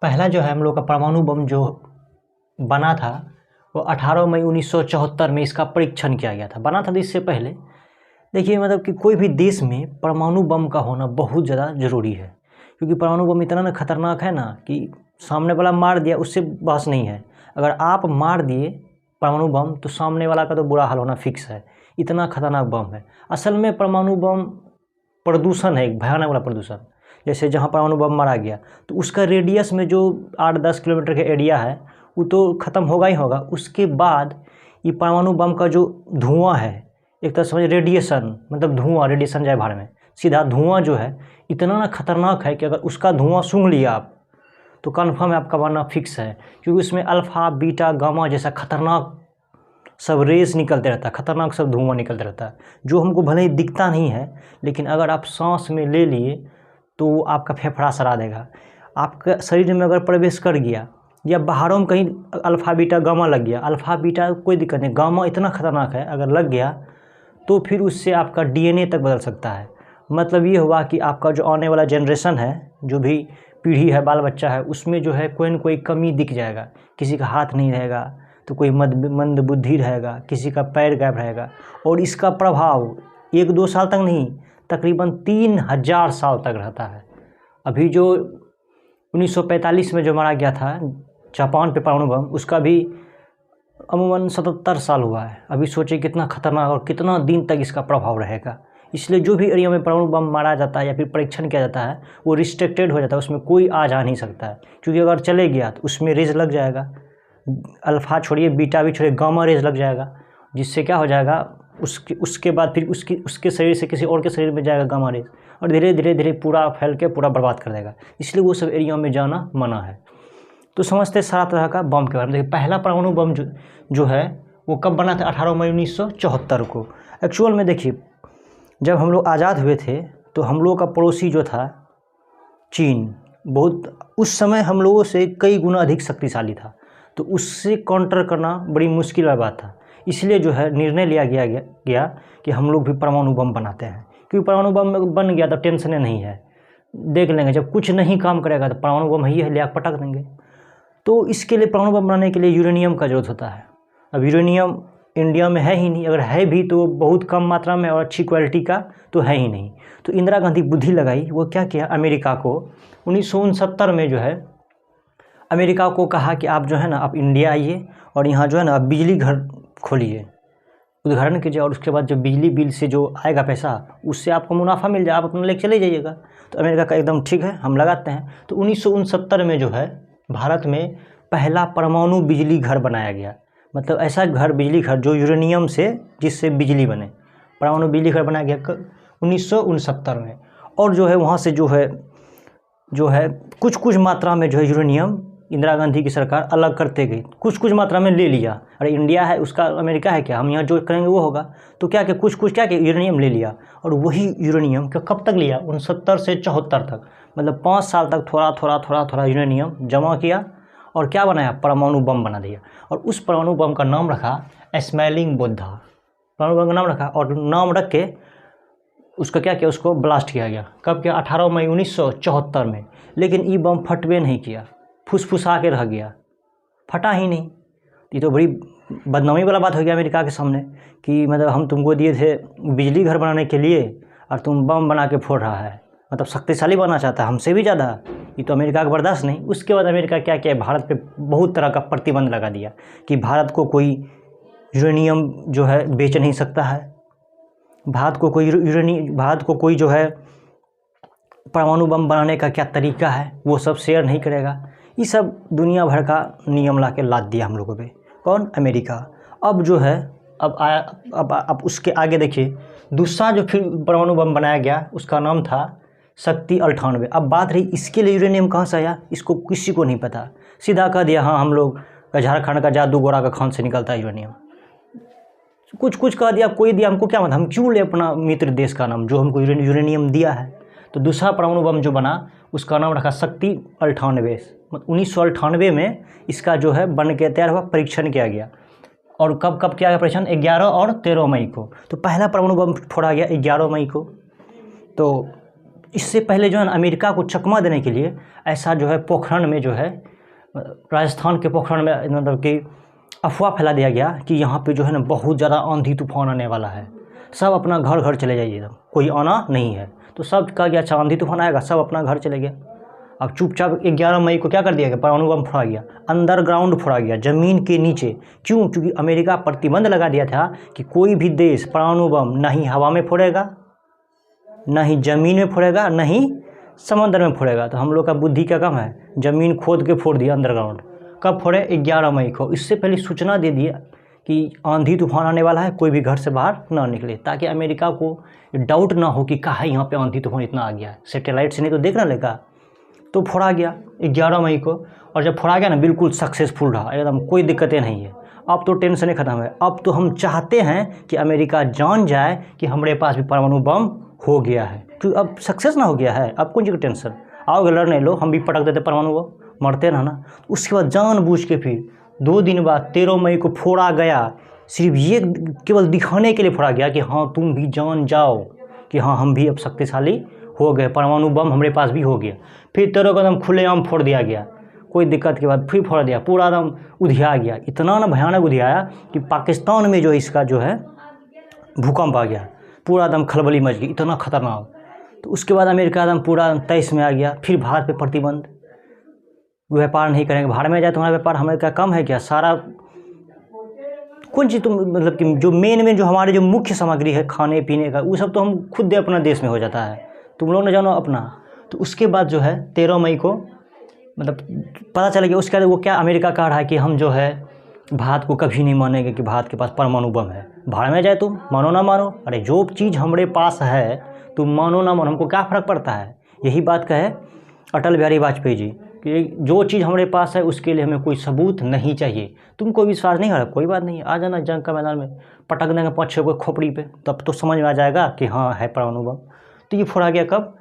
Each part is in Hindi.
पहला जो है हम लोग का परमाणु बम जो बना था वो 18 मई 1974 में इसका परीक्षण किया गया था। बना था तो इससे पहले देखिए मतलब कि कोई भी देश में परमाणु बम का होना बहुत ज़्यादा ज़रूरी है, क्योंकि परमाणु बम इतना ना खतरनाक है ना कि सामने वाला मार दिया उससे बहस नहीं है। अगर आप मार दिए परमाणु बम तो सामने वाला का तो बुरा हाल होना फिक्स है, इतना खतरनाक बम है। असल में परमाणु बम प्रदूषण है, एक भयानक वाला प्रदूषण। जैसे जहाँ परमाणु बम मारा गया तो उसका रेडियस में जो 8-10 किलोमीटर का एरिया है वो तो ख़त्म होगा ही होगा। उसके बाद ये परमाणु बम का जो धुआं है, एक तरह समझ रेडिएशन, मतलब धुआं, रेडिएशन जाए बाहर में, सीधा धुआं जो है इतना ना खतरनाक है कि अगर उसका धुआं सूंघ लिया आप तो कन्फर्म है आपका मरना फिक्स है, क्योंकि उसमें अल्फ़ा बीटा गामा जैसा खतरनाक सब रेस निकलते रहता है, खतरनाक सब धुआं निकलते रहता है, जो हमको भले ही दिखता नहीं है लेकिन अगर आप सांस में ले लिए तो आपका फेफड़ा सड़ा देगा। आपका शरीर में अगर प्रवेश कर गया या बाहरों में कहीं अल्फ़ा बीटा गामा लग गया, अल्फ़ा बीटा कोई दिक्कत नहीं, गामा इतना खतरनाक है, अगर लग गया तो फिर उससे आपका डीएनए तक बदल सकता है। मतलब ये हुआ कि आपका जो आने वाला जनरेशन है, जो भी पीढ़ी है, बाल बच्चा है, उसमें जो है कोई न कोई कमी दिख जाएगा। किसी का हाथ नहीं रहेगा तो कोई मंद बुद्धि रहेगा, किसी का पैर गायब रहेगा, और इसका प्रभाव 1-2 साल तक नहीं, तकरीबन 3000 साल तक रहता है। अभी जो 1945 में जो मारा गया था जापान पे परमाणु बम, उसका भी अमूमन 77 साल हुआ है। अभी सोचिए कितना खतरनाक और कितना दिन तक इसका प्रभाव रहेगा। इसलिए जो भी एरिया में परमाणु बम मारा जाता है या फिर परीक्षण किया जाता है वो रिस्ट्रिक्टेड हो जाता है, उसमें कोई आ जा नहीं सकता है, क्योंकि अगर चले गया तो उसमें रेज लग जाएगा, अल्फ़ा छोड़िए बीटा भी छोड़िए, गामा रेज लग जाएगा, जिससे क्या हो जाएगा उसके बाद फिर उसके शरीर से किसी और के शरीर में जाएगा गामा रेज, और धीरे धीरे पूरा फैल के पूरा बर्बाद कर देगा। इसलिए वो सब एरिया में जाना मना है। तो समझते सारा तरह का बम के बारे में। देखिए पहला परमाणु बम जो है वो कब बना था? 18 मई 1974 को। एक्चुअल में देखिए जब हम लोग आज़ाद हुए थे तो हम लोग का पड़ोसी जो था चीन, बहुत उस समय हम लोगों से कई गुना अधिक शक्तिशाली था, तो उससे काउंटर करना बड़ी मुश्किल वाली बात था। इसलिए जो है निर्णय लिया गया कि हम लोग भी परमाणु बम बनाते हैं, क्योंकि परमाणु बम बन गया तो टेंशन नहीं है, देख लेंगे, जब कुछ नहीं काम करेगा तो परमाणु बम ही है, ले पटक देंगे। तो इसके लिए परमाणु बम बनाने के लिए यूरेनियम का ज़रूरत होता है। अब यूरेनियम इंडिया में है ही नहीं, अगर है भी तो बहुत कम मात्रा में और अच्छी क्वालिटी का तो है ही नहीं। तो इंदिरा गांधी बुद्धि लगाई, वो क्या किया, अमेरिका को 1969 में जो है अमेरिका को कहा कि आप जो है ना आप इंडिया आइए और यहाँ जो है ना आप बिजली घर खोलिए, उद्घाटन कीजिए, और उसके बाद जो बिजली बिल से जो आएगा पैसा उससे आपको मुनाफा मिल जाए, आप अपना लेके चले जाइएगा। तो अमेरिका का एकदम ठीक है, हम लगाते हैं। तो 1969 में जो है भारत में पहला परमाणु बिजली घर बनाया गया, मतलब ऐसा घर, बिजली घर जो यूरेनियम से जिससे बिजली बने, परमाणु बिजली घर बनाया गया 1969 में। और जो है वहाँ से जो है कुछ मात्रा में जो है यूरेनियम इंदिरा गांधी की सरकार अलग करते गई, कुछ मात्रा में ले लिया। अरे इंडिया है, उसका अमेरिका है क्या, हम यहाँ जो करेंगे वो होगा, तो क्या कि कुछ क्या कि यूरेनियम ले लिया। और वही यूरेनियम कब तक लिया? 69 से 74 तक, मतलब 5 साल तक थोड़ा यूरेनियम जमा किया और क्या बनाया, परमाणु बम बना दिया। और उस परमाणु बम का नाम रखा स्मेलिंग बुद्धा, परमाणु बम का नाम रखा, और नाम रख के उसका क्या किया, उसको ब्लास्ट किया गया। कब किया? 18 मई 1974 में। लेकिन ये बम फटबे नहीं किया, फुसफुसा के रह गया, फटा ही नहीं। ये तो बड़ी बदनामी वाला बात हो गया अमेरिका के सामने कि मतलब हम तुमको दिए थे बिजली घर बनाने के लिए और तुम बम बना के फोड़ रहा है, मतलब शक्तिशाली बनना चाहता है हमसे भी ज़्यादा। ये तो अमेरिका का बर्दाश्त नहीं। उसके बाद अमेरिका क्या किया, भारत पे बहुत तरह का प्रतिबंध लगा दिया कि भारत को कोई यूरेनियम जो है बेच नहीं सकता है, भारत को कोई जो है परमाणु बम बनाने का क्या तरीका है वो सब शेयर नहीं करेगा। ये सब दुनिया भर का नियम ला के लाद दिया हम लोगों पे। कौन? अमेरिका। अब जो है अब उसके आगे देखिए दूसरा जो फिर परमाणु बम बनाया गया उसका नाम था शक्ति 98। अब बात रही इसके लिए यूरेनियम कहाँ से आया, इसको किसी को नहीं पता। सीधा कह दिया हाँ हम लोग झारखंड का जादू गोरा का खान से निकलता है यूरेनियम, कुछ कह दिया, कोई दिया, हमको क्या मतलब, हम क्यों ले अपना मित्र देश का नाम जो हमको यूरेनियम दिया है। तो दूसरा परमाणु बम जो बना उसका नाम रखा शक्ति 98। 1998 में इसका जो है बन के तैयार हुआ, परीक्षण किया गया। और कब किया गया परीक्षण? 11 और 13 मई को। तो पहला परमाणु बम फोड़ा गया 11 मई को। तो इससे पहले जो है ना अमेरिका को चकमा देने के लिए ऐसा जो है पोखरण में जो है राजस्थान के पोखरण में मतलब कि अफवाह फैला दिया गया कि यहाँ पे जो है ना बहुत ज़्यादा आंधी तूफान आने वाला है, सब अपना घर घर चले जाइए, कोई आना नहीं है। तो सब कहा गया अच्छा आंधी तूफान आएगा, सब अपना घर चले गए। अब चुपचाप 11 मई को क्या कर दिया गया, परमाणु बम फोड़ा गया, अंडरग्राउंड फोड़ा गया, ज़मीन के नीचे। क्यों? क्योंकि अमेरिका प्रतिबंध लगा दिया था कि कोई भी देश परमाणु बम ना ही हवा में फोड़ेगा, ना ही ज़मीन में फोड़ेगा, ना ही समंदर में फोड़ेगा। तो हम लोग का बुद्धि क्या कम है, ज़मीन खोद के फोड़ दिया अंडरग्राउंड। कब फोड़े? 11 मई को। इससे पहले सूचना दे दिया कि आंधी तूफान आने वाला है, कोई भी घर से बाहर ना निकले, ताकि अमेरिका को डाउट ना हो कि कहाँ यहाँ पे आंधी तूफान इतना आ गया है, सैटेलाइट से नहीं तो देखना लेगा। तो फोड़ा गया 11 मई को, और जब फोड़ा गया ना बिल्कुल सक्सेसफुल रहा, एकदम कोई दिक्कतें नहीं है। अब तो टेंशन ही खत्म है। अब तो हम चाहते हैं कि अमेरिका जान जाए कि हमारे पास भी परमाणु बम हो गया है, क्योंकि अब सक्सेस ना हो गया है। अब कौन चीज़ की टेंशन, आओगे लड़ने, लो हम भी पटक देते परमाणु बम, मरते ना। उसके बाद जानबूझ के फिर 2 दिन बाद 13 मई को फोड़ा गया। सिर्फ ये केवल दिखाने के लिए फोड़ा गया कि हाँ तुम भी जान जाओ कि हाँ हम भी अब शक्तिशाली हो गए, परमाणु बम हमारे पास भी हो गया। फिर 13 को एकदम खुलेआम फोड़ दिया गया, कोई दिक्कत के बाद फिर फोड़ दिया, पूरा एकदम उधिया गया। इतना ना भयानक उधियाया कि पाकिस्तान में जो इसका जो है भूकंप आ गया, पूरा एकदम खलबली मच गई, इतना खतरनाक। तो उसके बाद अमेरिका एकदम पूरा 23 में आ गया। फिर भारत पे प्रतिबंध, व्यापार नहीं करेंगे, भारत में जाए तुम्हारा व्यापार, हमें क्या कम है क्या? सारा कौन चीज़ तुम मतलब कि जो मेन जो हमारे जो मुख्य सामग्री है खाने पीने का, वो सब तो हम खुद अपना देश में हो जाता है, तुम लोग न जानो अपना। तो उसके बाद जो है 13 मई को मतलब पता चला गया। उसके बाद वो क्या अमेरिका कह रहा है कि हम जो है भारत को कभी नहीं मानेंगे कि भारत के पास परमाणु बम है। भारत में जाए तुम मानो ना मानो, अरे जो चीज़ हमारे पास है तुम मानो ना मानो, हमको क्या फ़र्क पड़ता है। यही बात कहे अटल बिहारी वाजपेयी जी कि जो चीज़ हमारे पास है उसके लिए हमें कोई सबूत नहीं चाहिए। तुमको विश्वास नहीं हो रहा, कोई बात नहीं, आ जाना जंग का मैदान में, पटक देंगे 5-6 को खोपड़ी पे, तब तो समझ में आ जाएगा कि हाँ है परमाणु बम। तो ये फोड़ा गया कब?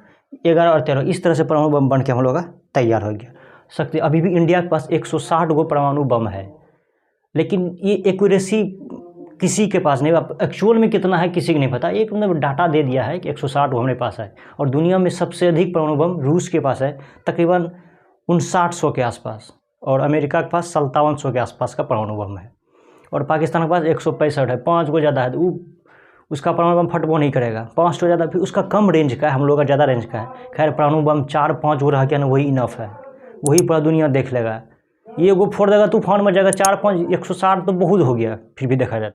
11 और 13। इस तरह से परमाणु बम बन के हम लोग का तैयार हो गया। शक्ति अभी भी इंडिया के पास 160 गो परमाणु बम है, लेकिन ये एक्यूरेसी किसी के पास नहीं, एक्चुअल में कितना है किसी को नहीं पता। एक मतलब डाटा दे दिया है कि 160 गो हमारे पास है, और दुनिया में सबसे अधिक परमाणु बम रूस के पास है, तकरीबन 5900 के आसपास, और अमेरिका के पास 5700 के आसपास का परमाणु बम है, और पाकिस्तान के पास 165 है। 5 गो ज़्यादा है, तो उसका परमाणु बम फटबो नहीं करेगा। 5 ज़्यादा, फिर उसका कम रेंज का है, हम लोग का ज़्यादा रेंज का है। खैर परमाणु बम 4-5 गो रह गया ना, वही इनफ है, वही पूरा दुनिया देख लेगा। ये गो फोड़ देगा तूफान में जाएगा, 4-5 160 तो बहुत हो गया फिर भी देखा जाए।